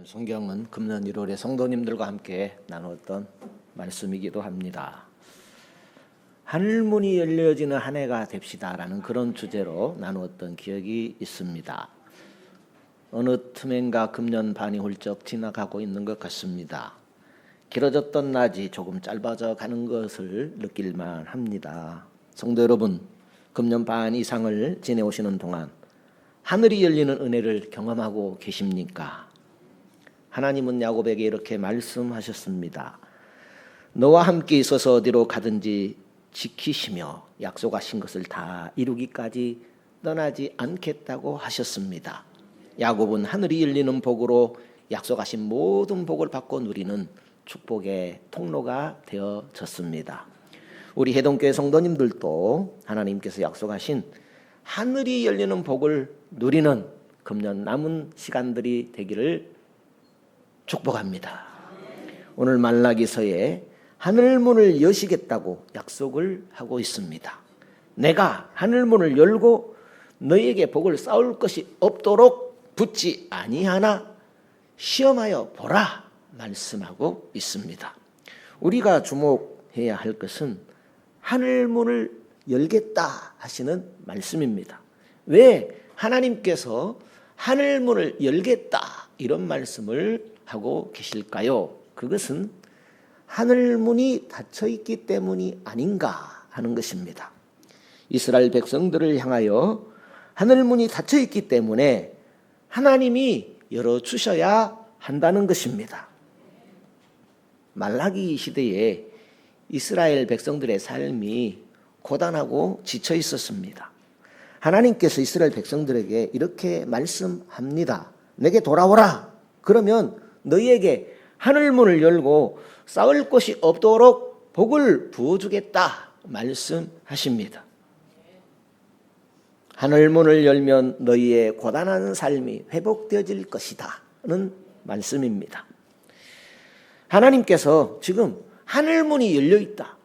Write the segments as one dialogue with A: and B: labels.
A: 성경은 금년 1월에 성도님들과 함께 나누었던 말씀이기도 합니다. 하늘문이 열려지는 한 해가 됩시다라는 그런 주제로 나누었던 기억이 있습니다. 어느 틈엔가 금년 반이 훌쩍 지나가고 있는 것 같습니다. 길어졌던 낮이 조금 짧아져 가는 것을 느낄만 합니다. 성도 여러분, 금년 반 이상을 지내오시는 동안 하늘이 열리는 은혜를 경험하고 계십니까? 하나님은 야곱에게 이렇게 말씀하셨습니다. 너와 함께 있어서 어디로 가든지 지키시며 약속하신 것을 다 이루기까지 떠나지 않겠다고 하셨습니다. 야곱은 하늘이 열리는 복으로 약속하신 모든 복을 받고 누리는 축복의 통로가 되어졌습니다. 우리 해동교회 성도님들도 하나님께서 약속하신 하늘이 열리는 복을 누리는 금년 남은 시간들이 되기를 축복합니다. 오늘 말라기서에 하늘문을 여시겠다고 약속을 하고 있습니다. 내가 하늘문을 열고 너희에게 복을 쌓을 것이 없도록 붙지 아니하나 시험하여 보라 말씀하고 있습니다. 우리가 주목해야 할 것은 하늘문을 열겠다 하시는 말씀입니다. 왜 하나님께서 하늘문을 열겠다 이런 말씀을 하고 계실까요? 그것은 하늘문이 닫혀있기 때문이 아닌가 하는 것입니다. 이스라엘 백성들을 향하여 하늘문이 닫혀있기 때문에 하나님이 열어주셔야 한다는 것입니다. 말라기 시대에 이스라엘 백성들의 삶이 고단하고 지쳐 있었습니다. 하나님께서 이스라엘 백성들에게 이렇게 말씀합니다. 내게 돌아오라. 그러면 너희에게 하늘문을 열고 쌓을 곳이 없도록 복을 부어주겠다 말씀하십니다. 하늘문을 열면 너희의 고단한 삶이 회복되어질 것이다는 말씀입니다. 하나님께서 지금 하늘문이 열려있다.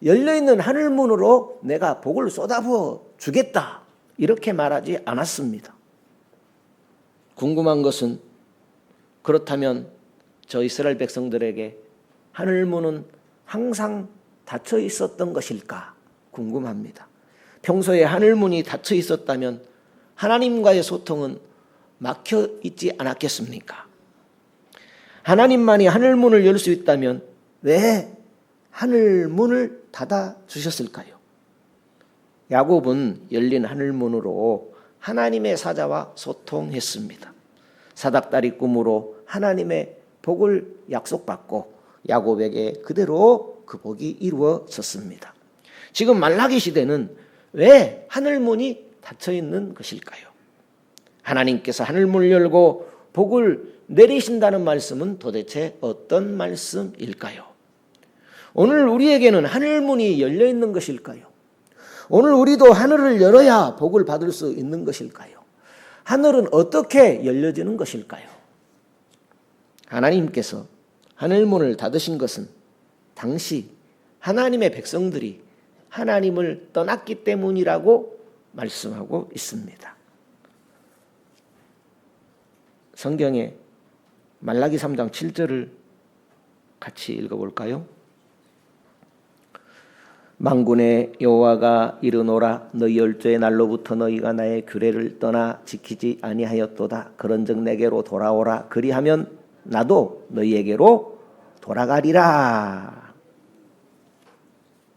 A: 열려있는 하늘문으로 내가 복을 쏟아부어 주겠다. 이렇게 말하지 않았습니다. 궁금한 것은 그렇다면 저 이스라엘 백성들에게 하늘문은 항상 닫혀 있었던 것일까 궁금합니다. 평소에 하늘문이 닫혀 있었다면 하나님과의 소통은 막혀 있지 않았겠습니까? 하나님만이 하늘문을 열 수 있다면 왜 하늘문을 닫아 주셨을까요? 야곱은 열린 하늘문으로 하나님의 사자와 소통했습니다. 사닥다리 꿈으로 하나님의 복을 약속받고 야곱에게 그대로 그 복이 이루어졌습니다. 지금 말라기 시대는 왜 하늘문이 닫혀있는 것일까요? 하나님께서 하늘문을 열고 복을 내리신다는 말씀은 도대체 어떤 말씀일까요? 오늘 우리에게는 하늘문이 열려있는 것일까요? 오늘 우리도 하늘을 열어야 복을 받을 수 있는 것일까요? 하늘은 어떻게 열려지는 것일까요? 하나님께서 하늘문을 닫으신 것은 당시 하나님의 백성들이 하나님을 떠났기 때문이라고 말씀하고 있습니다. 성경에 말라기 3장 7절을 같이 읽어볼까요? 만군의 여호와가 이르노라 너희 열조의 날로부터 너희가 나의 규례를 떠나 지키지 아니하였도다. 그런즉 내게로 돌아오라. 그리하면 나도 너희에게로 돌아가리라.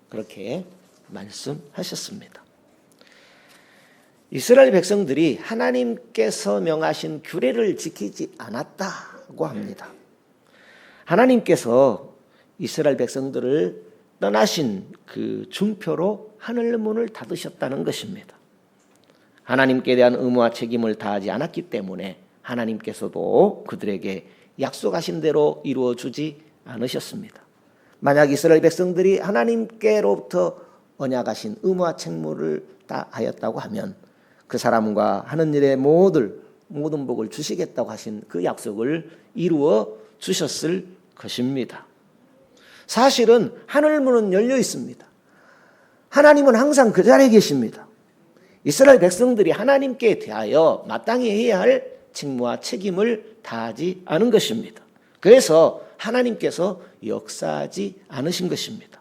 A: 그렇게 말씀하셨습니다. 이스라엘 백성들이 하나님께서 명하신 규례를 지키지 않았다고 합니다. 하나님께서 이스라엘 백성들을 떠나신 그 증표로 하늘문을 닫으셨다는 것입니다. 하나님께 대한 의무와 책임을 다하지 않았기 때문에 하나님께서도 그들에게 약속하신 대로 이루어주지 않으셨습니다. 만약 이스라엘 백성들이 하나님께로부터 언약하신 의무와 책무를 다하였다고 하면 그 사람과 하는 일의 모든 복을 주시겠다고 하신 그 약속을 이루어 주셨을 것입니다. 사실은 하늘문은 열려 있습니다. 하나님은 항상 그 자리에 계십니다. 이스라엘 백성들이 하나님께 대하여 마땅히 해야 할 직무와 책임을 다하지 않은 것입니다. 그래서 하나님께서 역사하지 않으신 것입니다.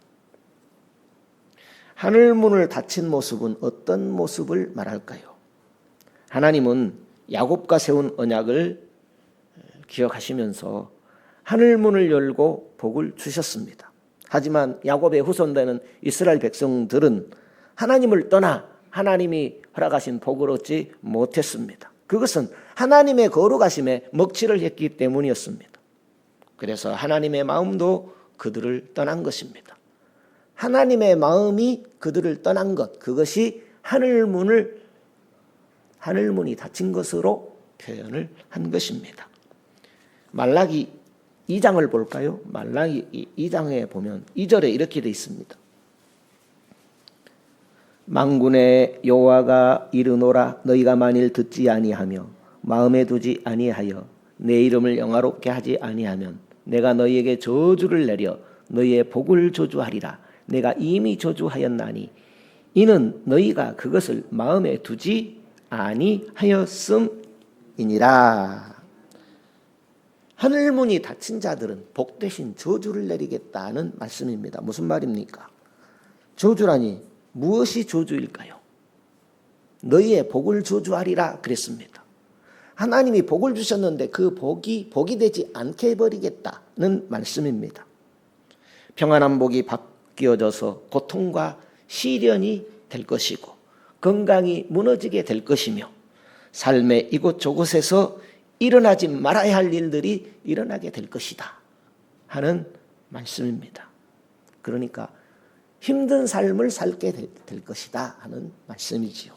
A: 하늘문을 닫힌 모습은 어떤 모습을 말할까요? 하나님은 야곱과 세운 언약을 기억하시면서 하늘문을 열고 복을 주셨습니다. 하지만 야곱의 후손되는 이스라엘 백성들은 하나님을 떠나 하나님이 허락하신 복을 얻지 못했습니다. 그것은 하나님의 거룩하심에 먹칠을 했기 때문이었습니다. 그래서 하나님의 마음도 그들을 떠난 것입니다. 하나님의 마음이 그들을 떠난 것, 그것이 하늘문이 닫힌 것으로 표현을 한 것입니다. 말라기 2장을 볼까요? 말라기 2장에 보면 2절에 이렇게 되어 있습니다. 만군의 여호와가 이르노라 너희가 만일 듣지 아니하며 마음에 두지 아니하여 내 이름을 영화롭게 하지 아니하면 내가 너희에게 저주를 내려 너희의 복을 저주하리라. 내가 이미 저주하였나니 이는 너희가 그것을 마음에 두지 아니하였음이니라. 하늘문이 닫힌 자들은 복 대신 저주를 내리겠다는 말씀입니다. 무슨 말입니까? 저주라니 무엇이 저주일까요? 너희의 복을 저주하리라 그랬습니다. 하나님이 복을 주셨는데 그 복이 되지 않게 해버리겠다는 말씀입니다. 평안한 복이 바뀌어져서 고통과 시련이 될 것이고 건강이 무너지게 될 것이며 삶의 이곳저곳에서 일어나지 말아야 할 일들이 일어나게 될 것이다 하는 말씀입니다. 그러니까 힘든 삶을 살게 될 것이다 하는 말씀이지요.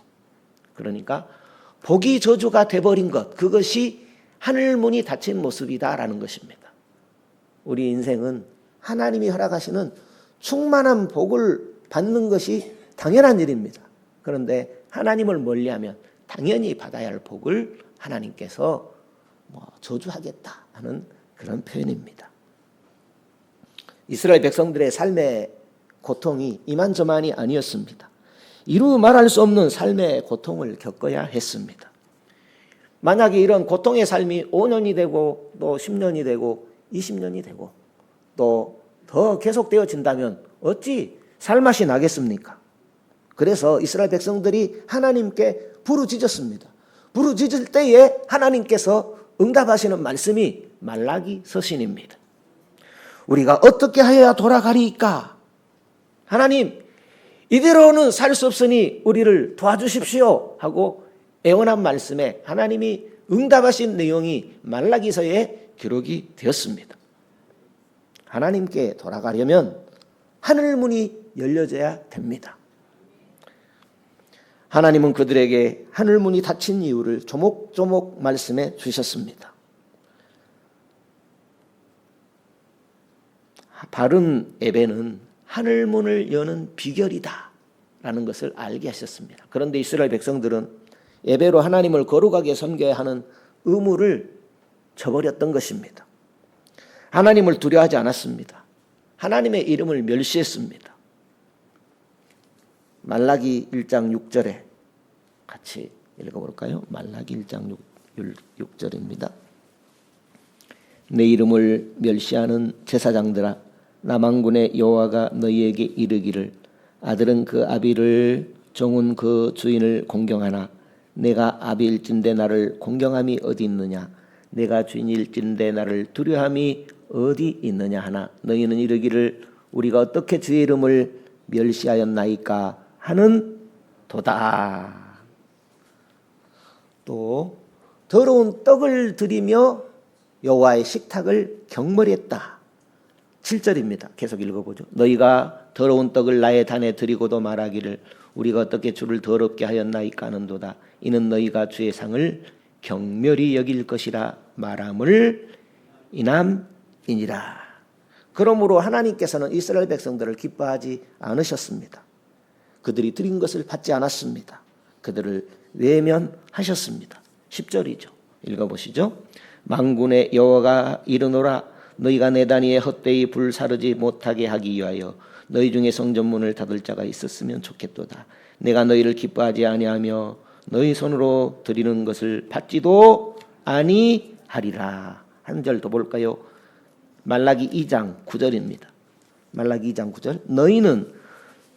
A: 그러니까 복이 저주가 돼버린 것, 그것이 하늘문이 닫힌 모습이다라는 것입니다. 우리 인생은 하나님이 허락하시는 충만한 복을 받는 것이 당연한 일입니다. 그런데 하나님을 멀리하면 당연히 받아야 할 복을 하나님께서 저주하겠다 하는 그런 표현입니다. 이스라엘 백성들의 삶의 고통이 이만저만이 아니었습니다. 이루 말할 수 없는 삶의 고통을 겪어야 했습니다. 만약에 이런 고통의 삶이 5년이 되고 또 10년이 되고 20년이 되고 또 더 계속되어진다면 어찌 살맛이 나겠습니까? 그래서 이스라엘 백성들이 하나님께 부르짖었습니다. 부르짖을 때에 하나님께서 응답하시는 말씀이 말라기 서신입니다. 우리가 어떻게 하여야 돌아가리까? 하나님, 이대로는 살 수 없으니 우리를 도와주십시오 하고 애원한 말씀에 하나님이 응답하신 내용이 말라기서에 기록이 되었습니다. 하나님께 돌아가려면 하늘문이 열려져야 됩니다. 하나님은 그들에게 하늘문이 닫힌 이유를 조목조목 말씀해 주셨습니다. 바른 예배는 하늘문을 여는 비결이다 라는 것을 알게 하셨습니다. 그런데 이스라엘 백성들은 예배로 하나님을 거룩하게 섬겨야 하는 의무를 저버렸던 것입니다. 하나님을 두려워하지 않았습니다. 하나님의 이름을 멸시했습니다. 말라기 1장 6절에 같이 읽어볼까요? 말라기 1장 6절입니다. 내 이름을 멸시하는 제사장들아, 남한군의 여호와가 너희에게 이르기를 아들은 그 아비를 종은 그 주인을 공경하나 내가 아비일진대 나를 공경함이 어디 있느냐? 내가 주인일진대 나를 두려함이 어디 있느냐 하나 너희는 이르기를 우리가 어떻게 주의 이름을 멸시하였나이까 하는 도다. 또 더러운 떡을 드리며 여호와의 식탁을 경멸했다. 7절입니다. 계속 읽어보죠. 너희가 더러운 떡을 나의 단에 드리고도 말하기를 우리가 어떻게 주를 더럽게 하였나이까 하는도다. 이는 너희가 주의 상을 경멸히 여길 것이라 말함을 인함이니라. 그러므로 하나님께서는 이스라엘 백성들을 기뻐하지 않으셨습니다. 그들이 드린 것을 받지 않았습니다. 그들을 외면하셨습니다. 10절이죠. 읽어보시죠. 만군의 여호와가 이르노라 너희가 내 단위에 헛되이 불사르지 못하게 하기 위하여 너희 중에 성전문을 닫을 자가 있었으면 좋겠도다. 내가 너희를 기뻐하지 아니하며 너희 손으로 드리는 것을 받지도 아니하리라. 한 절 더 볼까요? 말라기 2장 9절입니다. 말라기 2장 9절. 너희는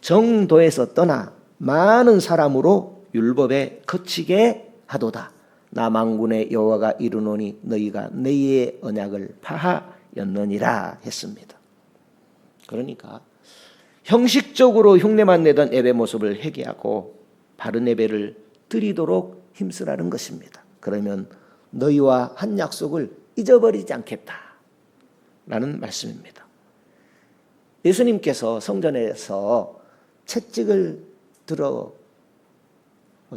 A: 정도에서 떠나 많은 사람으로 율법에 거치게 하도다. 나 만군의 여호와가 이르노니 너희가 너희의 언약을 파하였느니라 했습니다. 그러니까 형식적으로 흉내만 내던 예배 모습을 회개하고 바른 예배를 드리도록 힘쓰라는 것입니다. 그러면 너희와 한 약속을 잊어버리지 않겠다라는 말씀입니다. 예수님께서 성전에서 채찍을 들어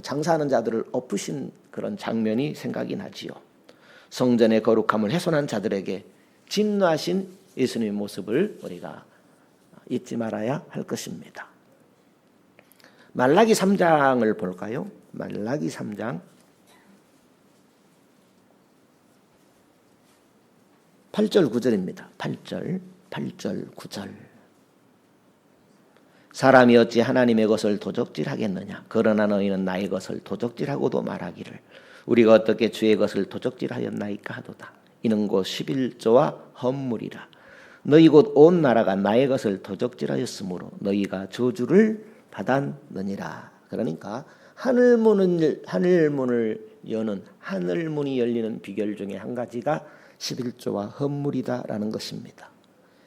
A: 장사하는 자들을 엎으신 그런 장면이 생각이 나지요. 성전의 거룩함을 훼손한 자들에게 진노하신 예수님의 모습을 우리가 잊지 말아야 할 것입니다. 말라기 3장을 볼까요? 말라기 3장 8절 9절입니다. 8절 9절. 사람이 어찌 하나님의 것을 도적질하겠느냐? 그러나 너희는 나의 것을 도적질하고도 말하기를 우리가 어떻게 주의 것을 도적질하였나이까 하도다. 이는 곧 11조와 헌물이라. 너희 곧 온 나라가 나의 것을 도적질하였으므로 너희가 저주를 받았느니라. 그러니까 하늘문이 열리는 비결 중에 한 가지가 11조와 헌물이다라는 것입니다.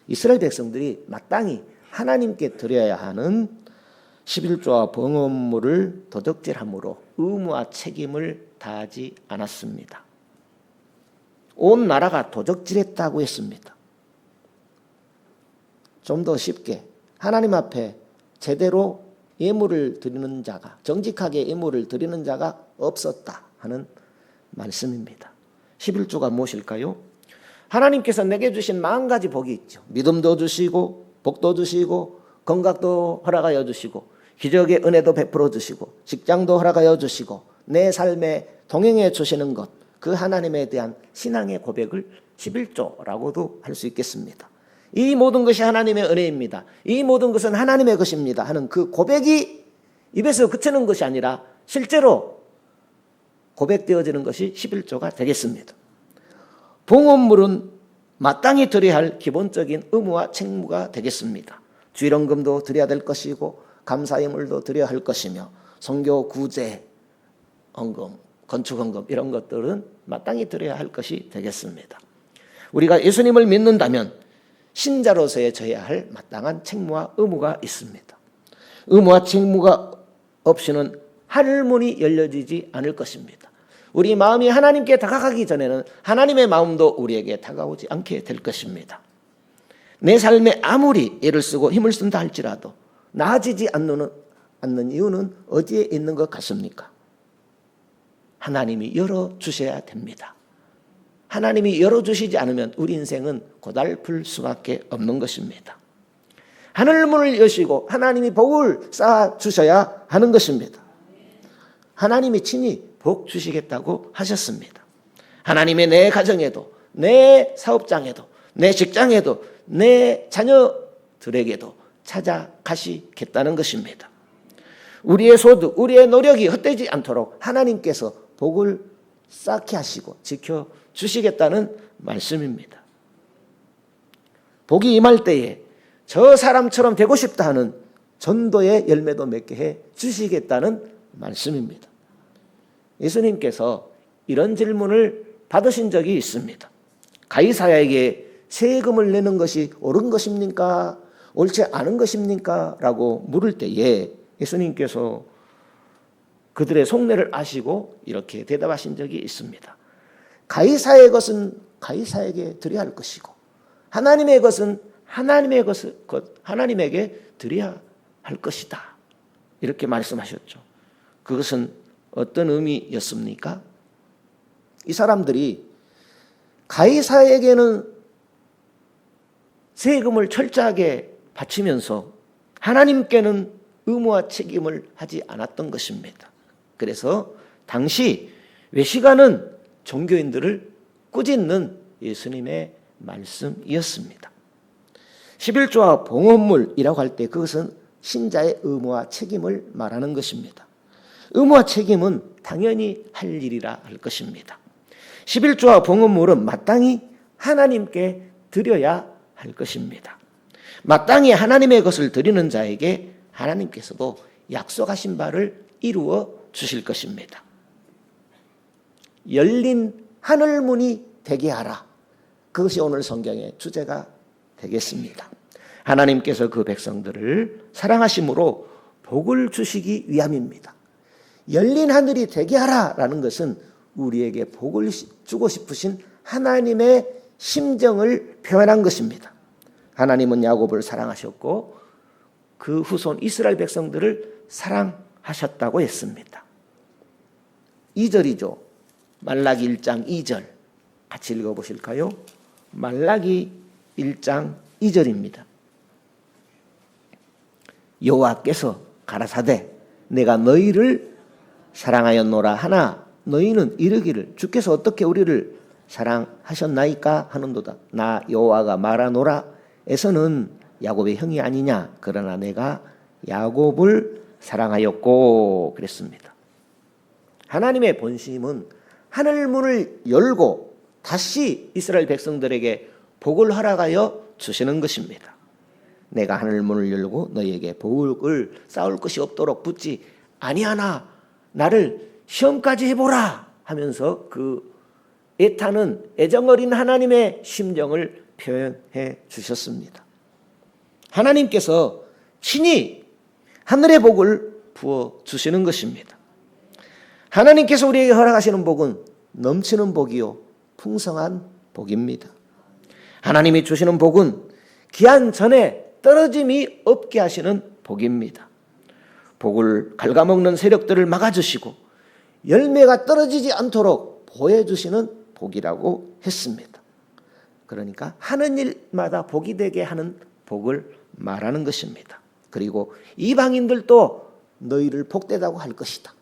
A: 이스라엘 백성들이 마땅히 하나님께 드려야 하는 11조와 번헌물을 도적질함으로 의무와 책임을 다하지 않았습니다. 온 나라가 도적질했다고 했습니다. 좀 더 쉽게 하나님 앞에 제대로 예물을 드리는 자가, 정직하게 예물을 드리는 자가 없었다 하는 말씀입니다. 11조가 무엇일까요? 하나님께서 내게 주신 40가지 복이 있죠. 믿음도 주시고 복도 주시고 건강도 허락하여 주시고 기적의 은혜도 베풀어 주시고 직장도 허락하여 주시고 내 삶에 동행해 주시는 것, 그 하나님에 대한 신앙의 고백을 11조라고도 할 수 있겠습니다. 이 모든 것이 하나님의 은혜입니다. 이 모든 것은 하나님의 것입니다 하는 그 고백이 입에서 그치는 것이 아니라 실제로 고백되어지는 것이 11조가 되겠습니다. 봉헌물은 마땅히 드려야 할 기본적인 의무와 책무가 되겠습니다. 주일헌금도 드려야 될 것이고 감사예물도 드려야 할 것이며 선교 구제 헌금, 건축헌금 이런 것들은 마땅히 드려야 할 것이 되겠습니다. 우리가 예수님을 믿는다면 신자로서의 져야 할 마땅한 책무와 의무가 있습니다. 의무와 책무가 없이는 하늘문이 열려지지 않을 것입니다. 우리 마음이 하나님께 다가가기 전에는 하나님의 마음도 우리에게 다가오지 않게 될 것입니다. 내 삶에 아무리 애를 쓰고 힘을 쓴다 할지라도 나아지지 않는 이유는 어디에 있는 것 같습니까? 하나님이 열어주셔야 됩니다. 하나님이 열어주시지 않으면 우리 인생은 고달플 수밖에 없는 것입니다. 하늘문을 여시고 하나님이 복을 쌓아주셔야 하는 것입니다. 하나님이 친히 복 주시겠다고 하셨습니다. 하나님의 내 가정에도, 내 사업장에도, 내 직장에도, 내 자녀들에게도 찾아가시겠다는 것입니다. 우리의 소득, 우리의 노력이 헛되지 않도록 하나님께서 복을 쌓게 하시고 지켜주시겠다는 말씀입니다. 복이 임할 때에 저 사람처럼 되고 싶다 하는 전도의 열매도 맺게 해 주시겠다는 말씀입니다. 예수님께서 이런 질문을 받으신 적이 있습니다. 가이사야에게 세금을 내는 것이 옳은 것입니까? 옳지 않은 것입니까? 라고 물을 때에 예수님께서 그들의 속내를 아시고 이렇게 대답하신 적이 있습니다. 가이사의 것은 가이사에게 드려야 할 것이고 하나님의 것은 하나님에게 드려야 할 것이다. 이렇게 말씀하셨죠. 그것은 어떤 의미였습니까? 이 사람들이 가이사에게는 세금을 철저하게 바치면서 하나님께는 의무와 책임을 하지 않았던 것입니다. 그래서 당시 외식하는 종교인들을 꾸짖는 예수님의 말씀이었습니다. 11조와 봉헌물이라고 할 때 그것은 신자의 의무와 책임을 말하는 것입니다. 의무와 책임은 당연히 할 일이라 할 것입니다. 11조와 봉헌물은 마땅히 하나님께 드려야 할 것입니다. 마땅히 하나님의 것을 드리는 자에게 하나님께서도 약속하신 바를 이루어 주실 것입니다. 열린 하늘문이 되게 하라. 그것이 오늘 성경의 주제가 되겠습니다. 하나님께서 그 백성들을 사랑하심으로 복을 주시기 위함입니다. 열린 하늘이 되게 하라라는 것은 우리에게 복을 주고 싶으신 하나님의 심정을 표현한 것입니다. 하나님은 야곱을 사랑하셨고 그 후손 이스라엘 백성들을 사랑하셨다고 했습니다. 2절이죠. 말라기 1장 2절 같이 읽어보실까요? 말라기 1장 2절입니다. 여호와께서 가라사대 내가 너희를 사랑하였노라 하나 너희는 이르기를 주께서 어떻게 우리를 사랑하셨나이까 하는도다. 나 여호와가 말하노라 에서는 야곱의 형이 아니냐. 그러나 내가 야곱을 사랑하였고 그랬습니다. 하나님의 본심은 하늘문을 열고 다시 이스라엘 백성들에게 복을 허락하여 주시는 것입니다. 내가 하늘문을 열고 너희에게 복을 쌓을 것이 없도록 붙지 아니하나 나를 시험까지 해보라 하면서 그 애타는 애정어린 하나님의 심정을 표현해 주셨습니다. 하나님께서 친히 하늘의 복을 부어 주시는 것입니다. 하나님께서 우리에게 허락하시는 복은 넘치는 복이요 풍성한 복입니다. 하나님이 주시는 복은 기한 전에 떨어짐이 없게 하시는 복입니다. 복을 갉아먹는 세력들을 막아주시고 열매가 떨어지지 않도록 보호해주시는 복이라고 했습니다. 그러니까 하는 일마다 복이 되게 하는 복을 말하는 것입니다. 그리고 이방인들도 너희를 복되다고 할 것이다.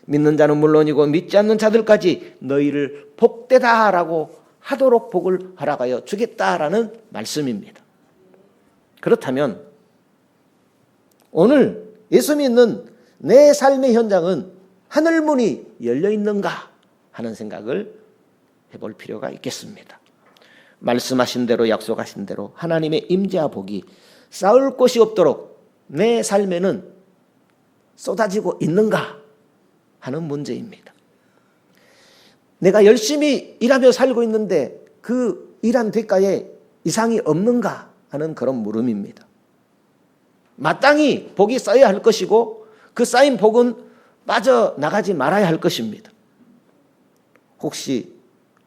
A: 믿는 자는 물론이고 믿지 않는 자들까지 너희를 복되다라고 하도록 복을 허락하여 주겠다라는 말씀입니다. 그렇다면 오늘 예수 믿는 내 삶의 현장은 하늘문이 열려 있는가 하는 생각을 해볼 필요가 있겠습니다. 말씀하신 대로 약속하신 대로 하나님의 임재와 복이 쌓을 곳이 없도록 내 삶에는 쏟아지고 있는가 하는 문제입니다. 내가 열심히 일하며 살고 있는데 그 일한 대가에 이상이 없는가 하는 그런 물음입니다. 마땅히 복이 쌓여야 할 것이고 그 쌓인 복은 빠져나가지 말아야 할 것입니다. 혹시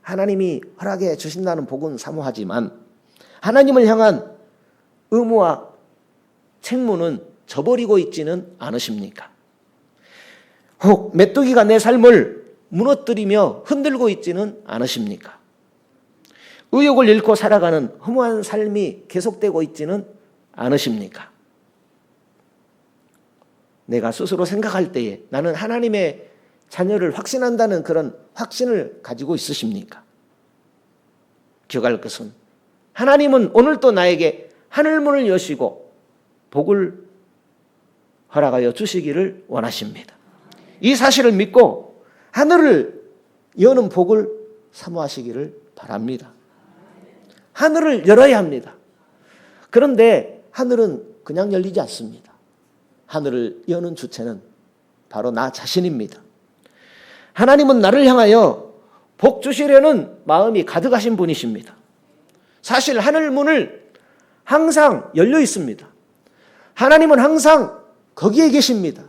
A: 하나님이 허락해 주신다는 복은 사모하지만 하나님을 향한 의무와 책무는 저버리고 있지는 않으십니까? 혹 메뚜기가 내 삶을 무너뜨리며 흔들고 있지는 않으십니까? 의욕을 잃고 살아가는 허무한 삶이 계속되고 있지는 않으십니까? 내가 스스로 생각할 때에 나는 하나님의 자녀를 확신한다는 그런 확신을 가지고 있으십니까? 기억할 것은 하나님은 오늘도 나에게 하늘문을 여시고 복을 허락하여 주시기를 원하십니다. 이 사실을 믿고 하늘을 여는 복을 사모하시기를 바랍니다. 하늘을 열어야 합니다. 그런데 하늘은 그냥 열리지 않습니다. 하늘을 여는 주체는 바로 나 자신입니다. 하나님은 나를 향하여 복 주시려는 마음이 가득하신 분이십니다. 사실 하늘문을 항상 열려 있습니다. 하나님은 항상 거기에 계십니다.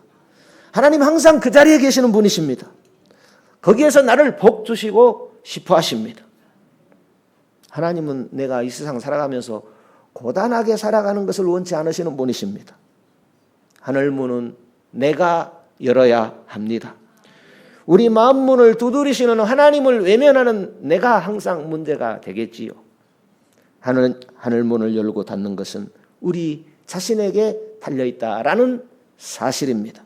A: 하나님 항상 그 자리에 계시는 분이십니다. 거기에서 나를 복 주시고 싶어 하십니다. 하나님은 내가 이 세상 살아가면서 고단하게 살아가는 것을 원치 않으시는 분이십니다. 하늘문은 내가 열어야 합니다. 우리 마음문을 두드리시는 하나님을 외면하는 내가 항상 문제가 되겠지요. 하늘문을 열고 닫는 것은 우리 자신에게 달려있다라는 사실입니다.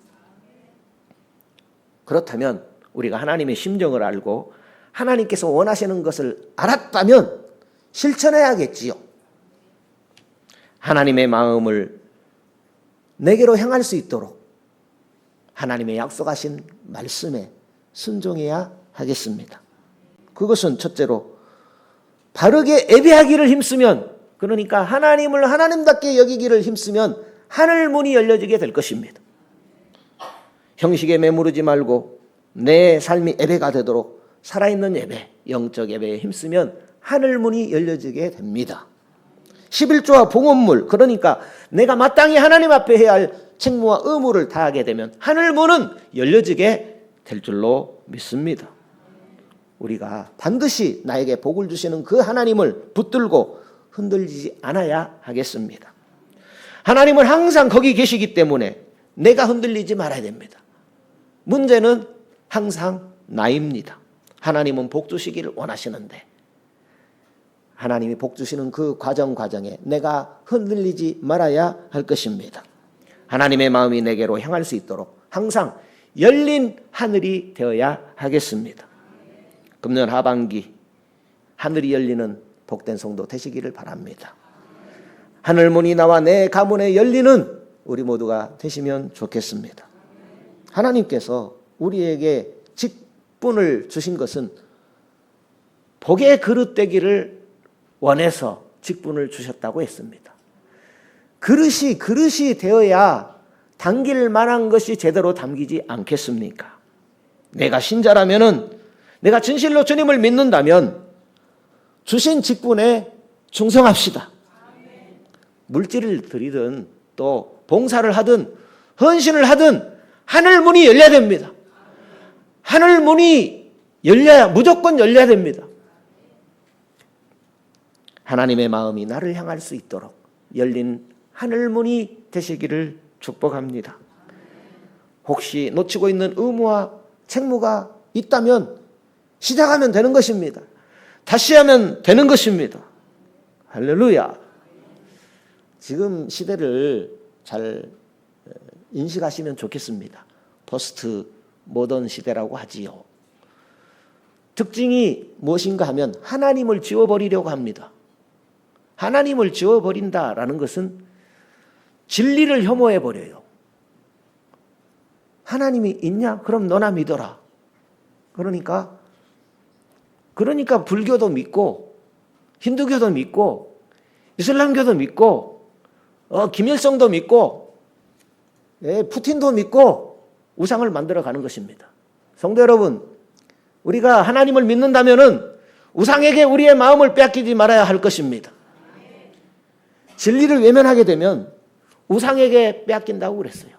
A: 그렇다면 우리가 하나님의 심정을 알고 하나님께서 원하시는 것을 알았다면 실천해야겠지요. 하나님의 마음을 내게로 향할 수 있도록 하나님의 약속하신 말씀에 순종해야 하겠습니다. 그것은 첫째로 바르게 예배하기를 힘쓰면, 그러니까 하나님을 하나님답게 여기기를 힘쓰면 하늘 문이 열려지게 될 것입니다. 형식에 매무르지 말고 내 삶이 예배가 되도록 살아있는 예배, 영적 예배에 힘쓰면 하늘 문이 열려지게 됩니다. 11조와 봉헌물, 그러니까 내가 마땅히 하나님 앞에 해야 할 책무와 의무를 다하게 되면 하늘 문은 열려지게 될 줄로 믿습니다. 우리가 반드시 나에게 복을 주시는 그 하나님을 붙들고 흔들리지 않아야 하겠습니다. 하나님은 항상 거기 계시기 때문에 내가 흔들리지 말아야 됩니다. 문제는 항상 나입니다. 하나님은 복 주시기를 원하시는데 하나님이 복 주시는 그 과정에 내가 흔들리지 말아야 할 것입니다. 하나님의 마음이 내게로 향할 수 있도록 항상 열린 하늘이 되어야 하겠습니다. 금년 하반기 하늘이 열리는 복된 성도 되시기를 바랍니다. 하늘문이 나와 내 가문에 열리는 우리 모두가 되시면 좋겠습니다. 하나님께서 우리에게 직분을 주신 것은 복의 그릇 되기를 원해서 직분을 주셨다고 했습니다. 그릇이 되어야 담길 만한 것이 제대로 담기지 않겠습니까? 내가 신자라면은, 내가 진실로 주님을 믿는다면 주신 직분에 충성합시다. 물질을 드리든 또 봉사를 하든 헌신을 하든 하늘 문이 열려야 됩니다. 하늘 문이 무조건 열려야 됩니다. 하나님의 마음이 나를 향할 수 있도록 열린 하늘 문이 되시기를 축복합니다. 혹시 놓치고 있는 의무와 책무가 있다면 시작하면 되는 것입니다. 다시 하면 되는 것입니다. 할렐루야. 지금 시대를 잘 인식하시면 좋겠습니다. 포스트 모던 시대라고 하지요. 특징이 무엇인가 하면 하나님을 지워버리려고 합니다. 하나님을 지워버린다라는 것은 진리를 혐오해버려요. 하나님이 있냐? 그럼 너나 믿어라. 그러니까 불교도 믿고 힌두교도 믿고 이슬람교도 믿고 김일성도 믿고 푸틴도 믿고 우상을 만들어가는 것입니다. 성도 여러분, 우리가 하나님을 믿는다면은 우상에게 우리의 마음을 빼앗기지 말아야 할 것입니다. 진리를 외면하게 되면 우상에게 빼앗긴다고 그랬어요.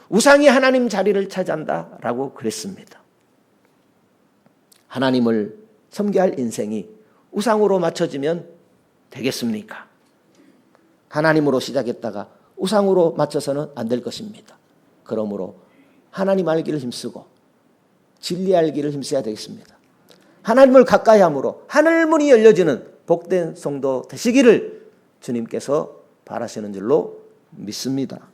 A: 우상이 하나님 자리를 차지한다라고 그랬습니다. 하나님을 섬겨할 인생이 우상으로 맞춰지면 되겠습니까? 하나님으로 시작했다가 우상으로 맞춰서는 안 될 것입니다. 그러므로 하나님 알기를 힘쓰고 진리 알기를 힘써야 되겠습니다. 하나님을 가까이 함으로 하늘문이 열려지는 복된 성도 되시기를 주님께서 바라시는 줄로 믿습니다.